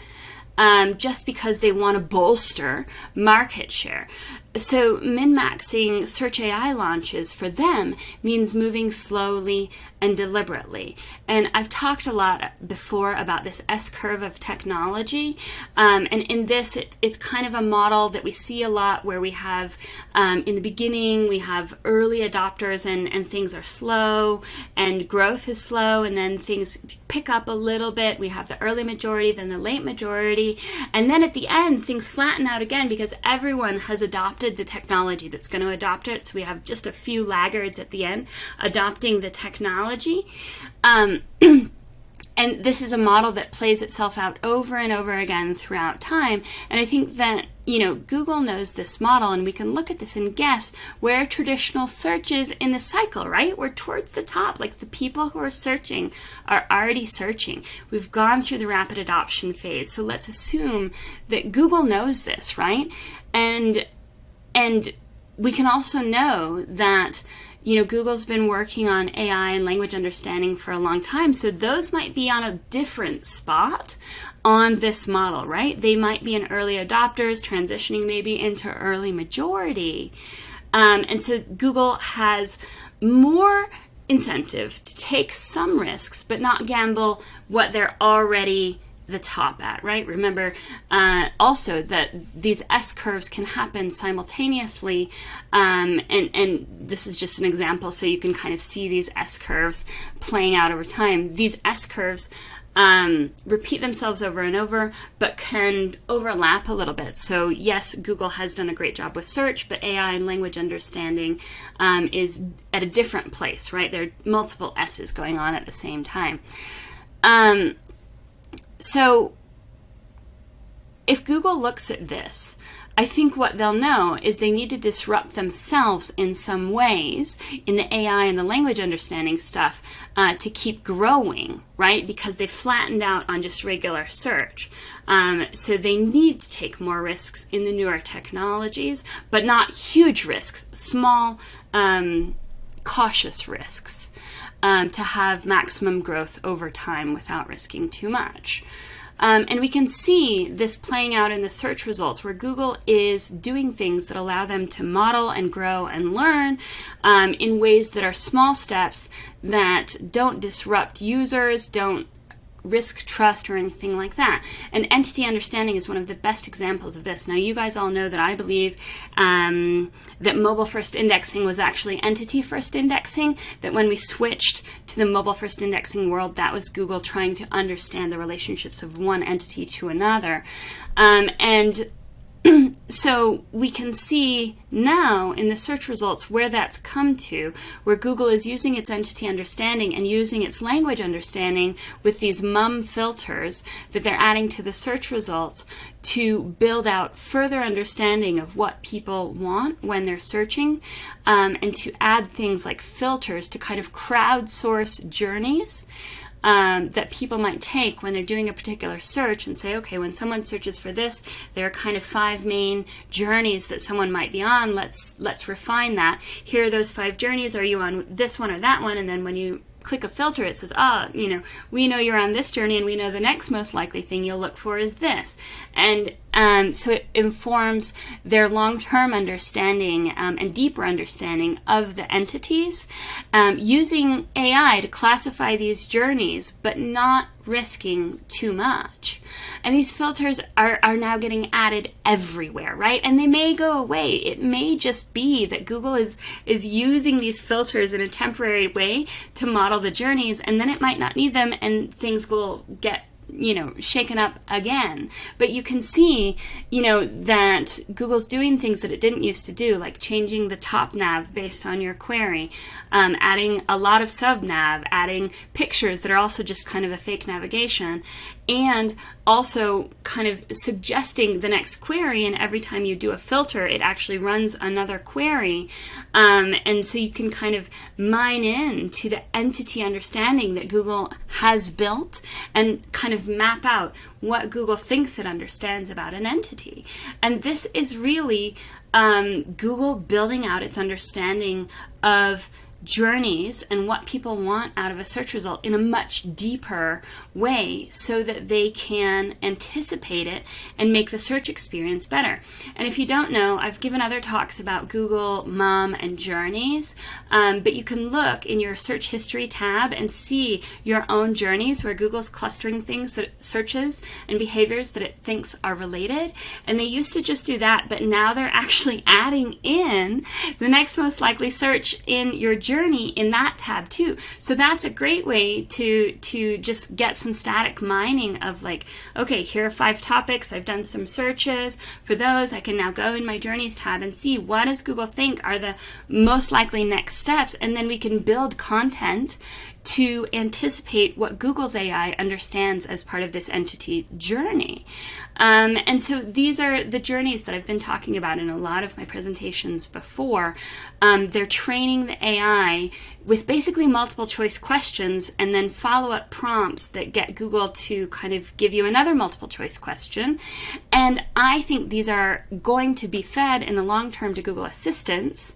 just because they want to bolster market share. So min-maxing search AI launches for them means moving slowly and deliberately. And I've talked a lot before about this S-curve of technology. And in this, it's kind of a model that we see a lot, where we have, in the beginning, we have early adopters and things are slow and growth is slow, and then things pick up a little bit. We have the early majority, then the late majority. And then at the end, things flatten out again, because everyone has adopted the technology that's going to adopt it. So we have just a few laggards at the end adopting the technology. And this is a model that plays itself out over and over again throughout time. And I think that, Google knows this model, and we can look at this and guess where traditional search is in the cycle, right? We're towards the top. Like, the people who are searching are already searching. We've gone through the rapid adoption phase. So let's assume that Google knows this, right? And we can also know that, Google's been working on AI and language understanding for a long time. So those might be on a different spot on this model, right? They might be in early adopters, transitioning maybe into early majority. And so Google has more incentive to take some risks, but not gamble what they're already the top at, right? Remember also that these S-curves can happen simultaneously, and this is just an example so you can kind of see these S-curves playing out over time. These S-curves repeat themselves over and over, but can overlap a little bit. So yes, Google has done a great job with search, but AI and language understanding is at a different place, right? There are multiple S's going on at the same time. So if Google looks at this, I think what they'll know is they need to disrupt themselves in some ways in the AI and the language understanding stuff to keep growing, right? Because they flattened out on just regular search. So they need to take more risks in the newer technologies, but not huge risks, small, cautious risks. To have maximum growth over time without risking too much. And we can see this playing out in the search results, where Google is doing things that allow them to model and grow and learn in ways that are small steps that don't disrupt users, don't risk trust or anything like that. And entity understanding is one of the best examples of this. Now, you guys all know that I believe that mobile first indexing was actually entity first indexing, that when we switched to the mobile first indexing world, that was Google trying to understand the relationships of one entity to another. And so we can see now in the search results where that's come to, where Google is using its entity understanding and using its language understanding with these MUM filters that they're adding to the search results to build out further understanding of what people want when they're searching, and to add things like filters to kind of crowdsource journeys that people might take when they're doing a particular search, and say, okay, when someone searches for this, there are kind of 5 main journeys that someone might be on. Let's refine that. Here are those 5 journeys. Are you on this one or that one? And then when you click a filter, it says, we know you're on this journey, and we know the next most likely thing you'll look for is this. And so it informs their long-term understanding and deeper understanding of the entities, using AI to classify these journeys, but not risking too much. And these filters are now getting added everywhere, right? And they may go away. It may just be that Google is using these filters in a temporary way to model the journeys, and then it might not need them, and things will get shaken up again. But you can see, that Google's doing things that it didn't used to do, like changing the top nav based on your query, adding a lot of sub nav, adding pictures that are also just kind of a fake navigation, and also kind of suggesting the next query, and every time you do a filter, it actually runs another query. And so you can kind of mine in to the entity understanding that Google has built and kind of map out what Google thinks it understands about an entity. And this is really Google building out its understanding of journeys and what people want out of a search result in a much deeper way, so that they can anticipate it and make the search experience better. And if you don't know, I've given other talks about Google, Mom, and journeys, but you can look in your search history tab and see your own journeys where Google's clustering things that it searches and behaviors that it thinks are related. And they used to just do that, but now they're actually adding in the next most likely search in your journey in that tab too. So that's a great way to just get some static mining of like, okay, here are 5 topics. I've done some searches for those. I can now go in my journeys tab and see what does Google think are the most likely next steps, and then we can build content to anticipate what Google's AI understands as part of this entity journey. And so these are the journeys that I've been talking about in a lot of my presentations before. They're training the AI with basically multiple choice questions and then follow-up prompts that get Google to kind of give you another multiple choice question. And I think these are going to be fed in the long term to Google Assistants,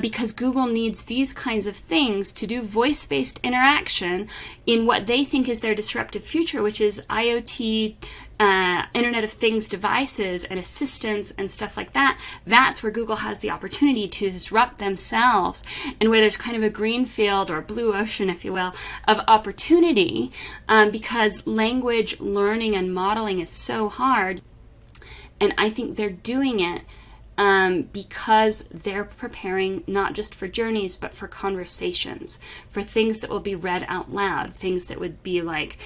because Google needs these kinds of things to do voice-based interaction in what they think is their disruptive future, which is IoT, Internet of Things devices and assistants and stuff like that. That's where Google has the opportunity to disrupt themselves, and where there's kind of a green field or blue ocean, if you will, of opportunity, because language learning and modeling is so hard. And I think they're doing it because they're preparing not just for journeys, but for conversations, for things that will be read out loud, things that would be like,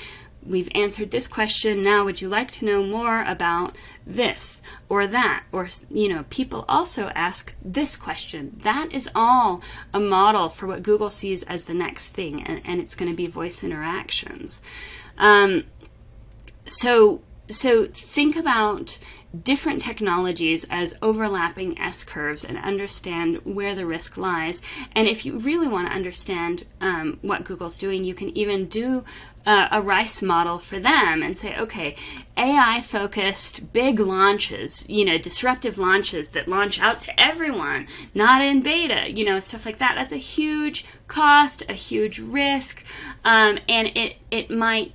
we've answered this question, now would you like to know more about this or that? Or, people also ask this question. That is all a model for what Google sees as the next thing, and it's going to be voice interactions. So think about different technologies as overlapping S-curves and understand where the risk lies. And if you really want to understand what Google's doing, you can even do a RICE model for them and say, okay, AI-focused big launches, disruptive launches that launch out to everyone, not in beta, stuff like that. That's a huge cost, a huge risk, and it might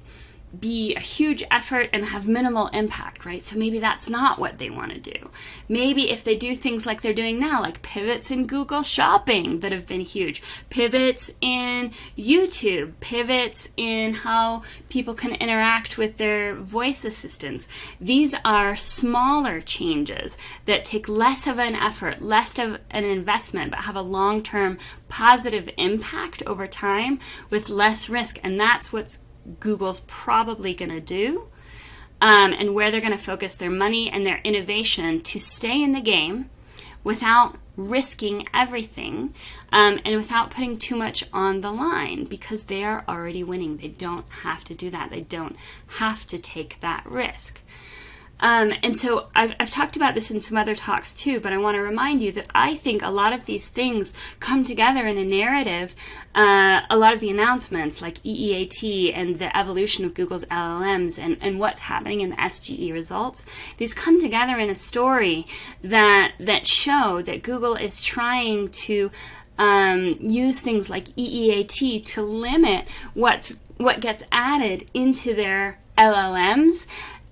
be a huge effort and have minimal impact, right? So maybe that's not what they want to do. Maybe if they do things like they're doing now, like pivots in Google Shopping that have been huge, pivots in YouTube, pivots in how people can interact with their voice assistants. These are smaller changes that take less of an effort, less of an investment, but have a long-term positive impact over time with less risk. And that's what's Google's probably going to do, and where they're going to focus their money and their innovation to stay in the game without risking everything, and without putting too much on the line, because they are already winning. They don't have to do that. They don't have to take that risk. And so I've talked about this in some other talks too, but I want to remind you that I think a lot of these things come together in a narrative. A lot of the announcements like EEAT and the evolution of Google's LLMs and what's happening in the SGE results, these come together in a story that show that Google is trying to use things like EEAT to limit what gets added into their LLMs.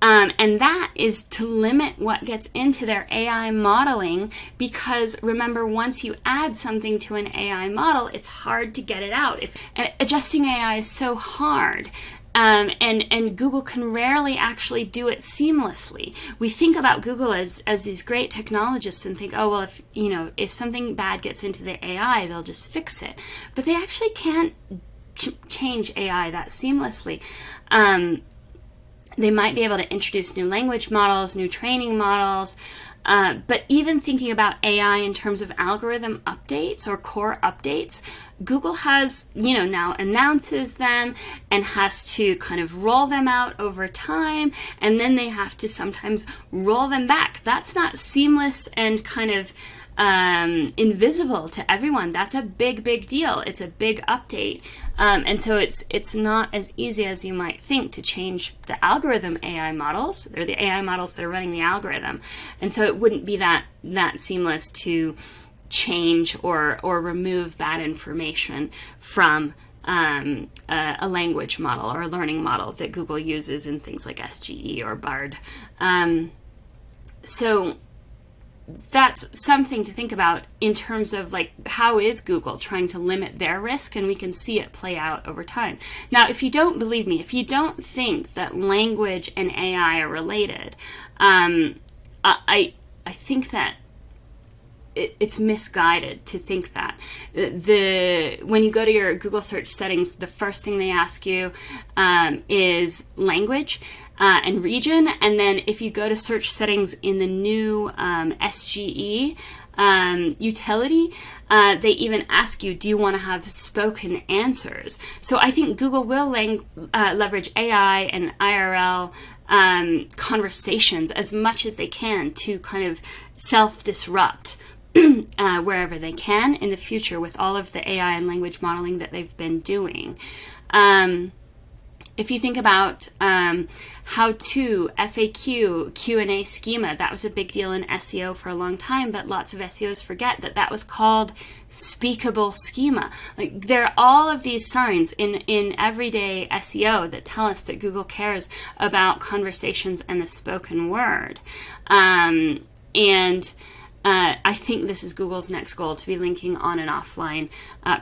And that is to limit what gets into their AI modeling, because remember, once you add something to an AI model, it's hard to get it out. Adjusting AI is so hard. And Google can rarely actually do it seamlessly. We think about Google as these great technologists and think, oh, well, if something bad gets into the AI, they'll just fix it. But they actually can't change AI that seamlessly. They might be able to introduce new language models, new training models, but even thinking about AI in terms of algorithm updates or core updates, Google has, now announces them and has to kind of roll them out over time, and then they have to sometimes roll them back. That's not seamless and kind of invisible to everyone. That's a big deal. It's a big update. And so it's not as easy as you might think to change the algorithm AI models, or the AI models that are running the algorithm. And so it wouldn't be that seamless to change or remove bad information from a language model or a learning model that Google uses in things like SGE or BARD. So that's something to think about in terms of like, how is Google trying to limit their risk? And we can see it play out over time. Now, if you don't believe me, if you don't think that language and AI are related, I think that it's misguided to think that. When you go to your Google search settings, the first thing they ask you is language and region, and then if you go to search settings in the new SGE utility, they even ask you, do you want to have spoken answers? So I think Google will leverage AI and IRL conversations as much as they can to kind of self-disrupt wherever they can in the future with all of the AI and language modeling that they've been doing. If you think about how-to, FAQ, Q&A schema, that was a big deal in SEO for a long time, but lots of SEOs forget that was called speakable schema. Like, there are all of these signs in everyday SEO that tell us that Google cares about conversations and the spoken word. I think this is Google's next goal, to be linking on and offline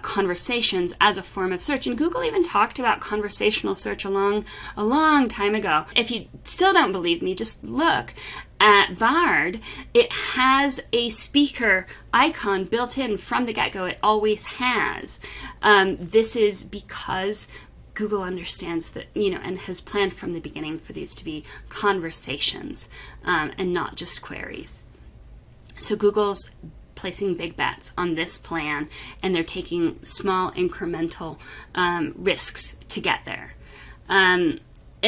conversations as a form of search. And Google even talked about conversational search a long time ago. If you still don't believe me, just look at BARD. It has a speaker icon built in from the get-go. It always has. This is because Google understands that, and has planned from the beginning for these to be conversations and not just queries. So Google's placing big bets on this plan, and they're taking small incremental risks to get there. And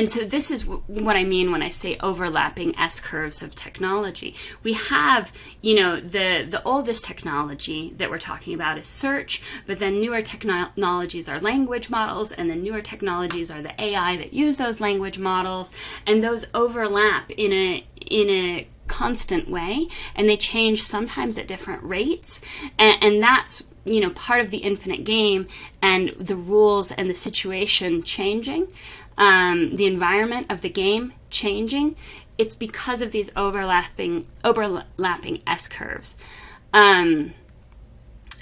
so this is what I mean when I say overlapping S-curves of technology. We have, the oldest technology that we're talking about is search, but then newer technologies are language models, and then newer technologies are the AI that use those language models, and those overlap in a constant way, and they change sometimes at different rates, and that's part of the infinite game, and the rules and the situation changing, the environment of the game changing. It's because of these overlapping S-curves.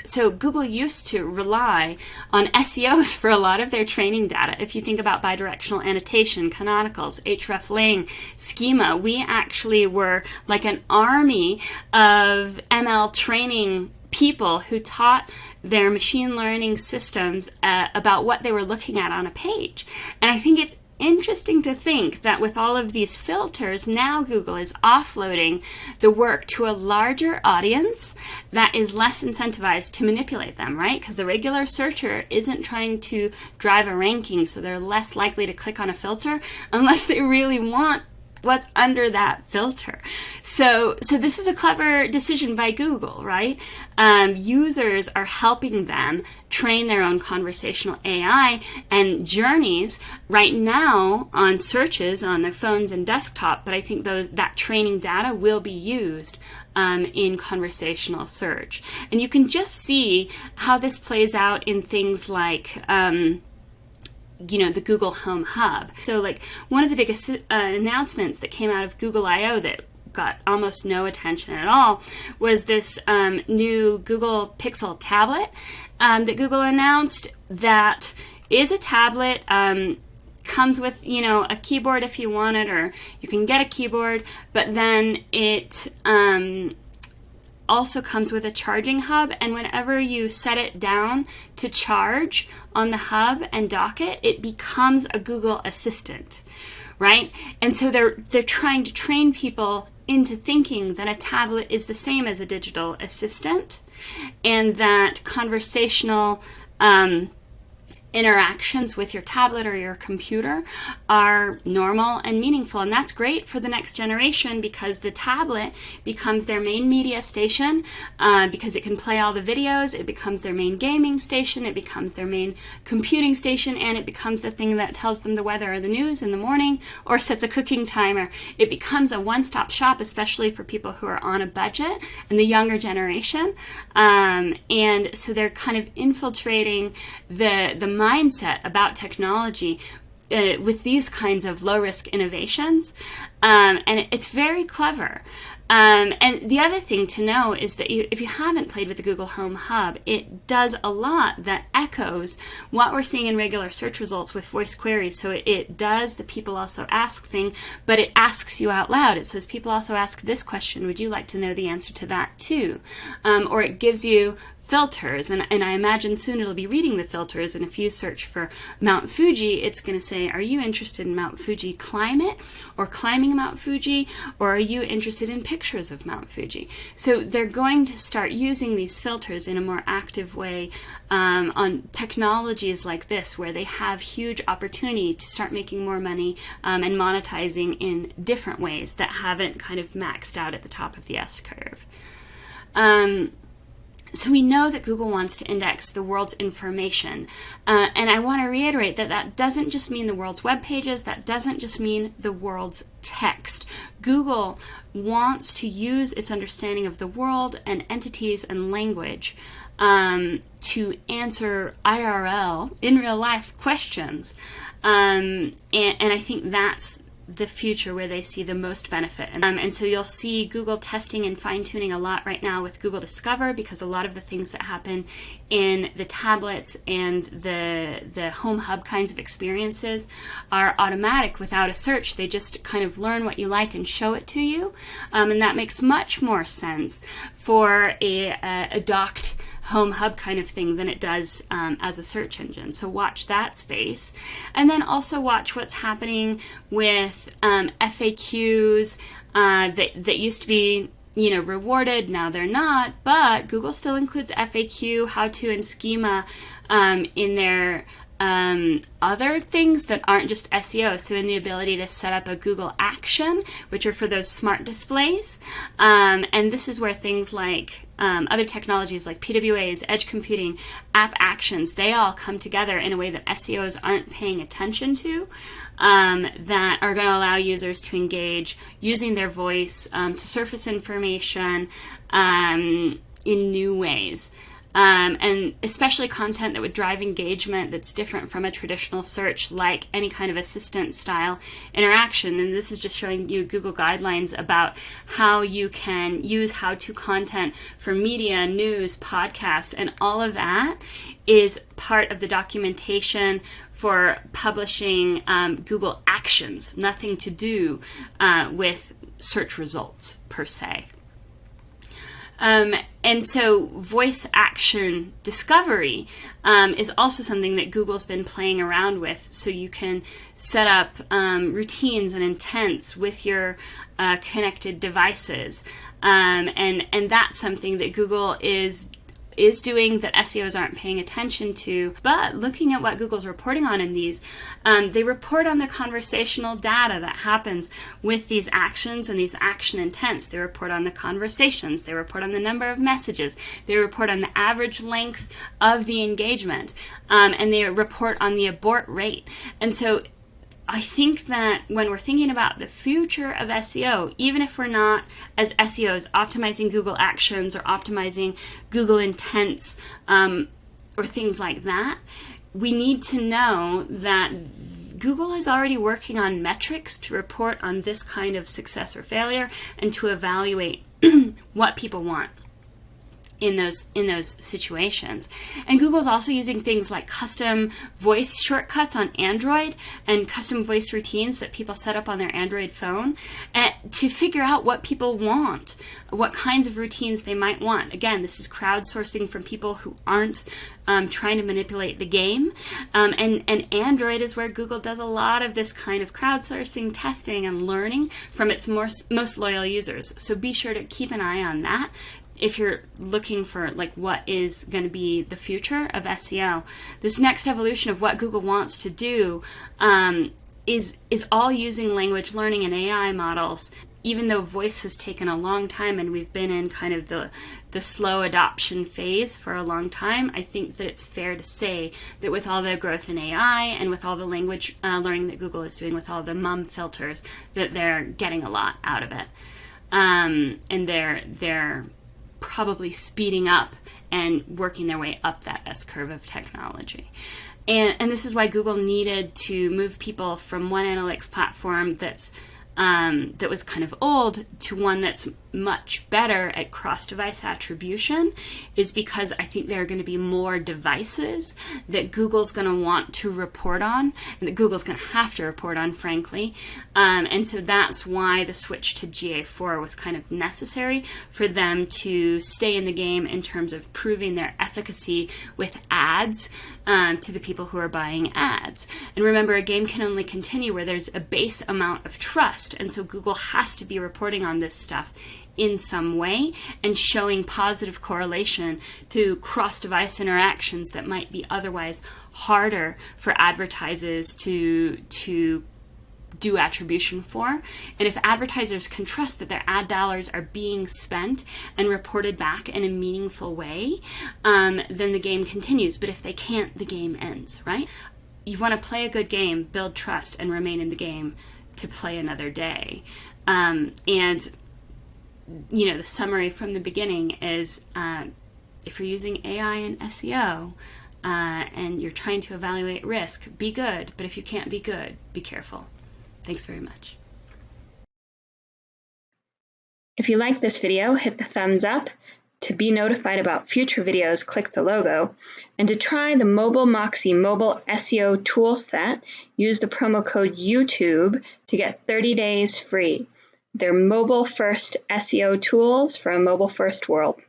So Google used to rely on SEOs for a lot of their training data. If you think about bidirectional annotation, canonicals, hreflang, schema, we actually were like an army of ML training people who taught their machine learning systems about what they were looking at on a page. And I think it's interesting to think that with all of these filters, now Google is offloading the work to a larger audience that is less incentivized to manipulate them, right? Because the regular searcher isn't trying to drive a ranking, so they're less likely to click on a filter unless they really want what's under that filter. So this is a clever decision by Google, right? Users are helping them train their own conversational AI, and journeys right now on searches on their phones and desktop, but I think that training data will be used in conversational search. And you can just see how this plays out in things like the Google Home Hub. So like one of the biggest announcements that came out of Google I/O that got almost no attention at all was this new Google Pixel tablet that Google announced, that is a tablet, comes with a keyboard if you want it, or you can get a keyboard, but then it also comes with a charging hub, and whenever you set it down to charge on the hub and dock it, it becomes a Google Assistant, right? And so they're trying to train people into thinking that a tablet is the same as a digital assistant, and that conversational interactions with your tablet or your computer are normal and meaningful. And that's great for the next generation, because the tablet becomes their main media station, because it can play all the videos. It becomes their main gaming station. It becomes their main computing station, and it becomes the thing that tells them the weather or the news in the morning, or sets a cooking timer. It becomes a one-stop shop, especially for people who are on a budget and the younger generation. And so they're kind of infiltrating the mindset about technology with these kinds of low-risk innovations, and it's very clever. And the other thing to know is that if you haven't played with the Google Home Hub, it does a lot that echoes what we're seeing in regular search results with voice queries. So it does the people also ask thing, but it asks you out loud. It says, people also ask this question. Would you like to know the answer to that too? Or it gives you filters, and I imagine soon it'll be reading the filters, and if you search for Mount Fuji, it's going to say, are you interested in Mount Fuji climate, or climbing Mount Fuji, or are you interested in pictures of Mount Fuji? So they're going to start using these filters in a more active way on technologies like this, where they have huge opportunity to start making more money and monetizing in different ways that haven't kind of maxed out at the top of the S-curve. So we know that Google wants to index the world's information. And I want to reiterate that that doesn't just mean the world's web pages. That doesn't just mean the world's text. Google wants to use its understanding of the world and entities and language to answer IRL, in real life, questions. And I think that's the future where they see the most benefit. And so you'll see Google testing and fine-tuning a lot right now with Google Discover, because a lot of the things that happen in the tablets and the Home Hub kinds of experiences are automatic without a search. They just kind of learn what you like and show it to you. And that makes much more sense for a docked Home Hub kind of thing than it does as a search engine. So watch that space. And then also watch what's happening with FAQs that used to be rewarded. Now they're not, but Google still includes FAQ, how-to, and schema in their other things that aren't just SEO. So in the ability to set up a Google action, which are for those smart displays. And this is where things like other technologies like PWAs, edge computing, app actions, they all come together in a way that SEOs aren't paying attention to, that are going to allow users to engage using their voice to surface information in new ways. And especially content that would drive engagement that's different from a traditional search, like any kind of assistant style interaction. And this is just showing you Google guidelines about how you can use how-to content for media, news, podcast, and all of that is part of the documentation for publishing Google Actions, nothing to do with search results per se. And so voice action discovery is also something that Google's been playing around with. So you can set up routines and intents with your connected devices. And that's something that Google is doing that SEOs aren't paying attention to. But looking at what Google's reporting on in these, they report on the conversational data that happens with these actions and these action intents. They report on the conversations. They report on the number of messages. They report on the average length of the engagement. And they report on the abort rate. And so I think that when we're thinking about the future of SEO, even if we're not, as SEOs, optimizing Google Actions or optimizing Google Intents or things like that, we need to know that Google is already working on metrics to report on this kind of success or failure and to evaluate what people want. in those situations. And Google's also using things like custom voice shortcuts on Android and custom voice routines that people set up on their Android phone to figure out what people want, what kinds of routines they might want. Again, this is crowdsourcing from people who aren't trying to manipulate the game. And Android is where Google does a lot of this kind of crowdsourcing, testing, and learning from its most loyal users. So be sure to keep an eye on that if you're looking for like what is going to be the future of SEO. This next evolution of what Google wants to do is all using language learning and AI models. Even though voice has taken a long time and we've been in kind of the slow adoption phase for a long time, I think that it's fair to say that with all the growth in AI and with all the language learning that Google is doing with all the MUM filters, that they're getting a lot out of it. And they're probably speeding up and working their way up that S-curve of technology. And this is why Google needed to move people from one analytics platform that was kind of old to one that's much better at cross-device attribution, is because I think there are going to be more devices that Google's going to want to report on, and that Google's going to have to report on, frankly. And so that's why the switch to GA4 was kind of necessary for them to stay in the game in terms of proving their efficacy with ads to the people who are buying ads. And remember, a game can only continue where there's a base amount of trust, and so Google has to be reporting on this stuff in some way and showing positive correlation to cross-device interactions that might be otherwise harder for advertisers to do attribution for. And if advertisers can trust that their ad dollars are being spent and reported back in a meaningful way, then the game continues. But if they can't, the game ends, right? You want to play a good game, build trust, and remain in the game to play another day. And the summary from the beginning is if you're using AI and SEO and you're trying to evaluate risk, be good. But if you can't be good, be careful. Thanks very much. If you like this video, hit the thumbs up. To be notified about future videos, click the logo. And to try the MobileMoxie mobile SEO toolset, use the promo code YouTube to get 30 days free. They're mobile-first SEO tools for a mobile-first world.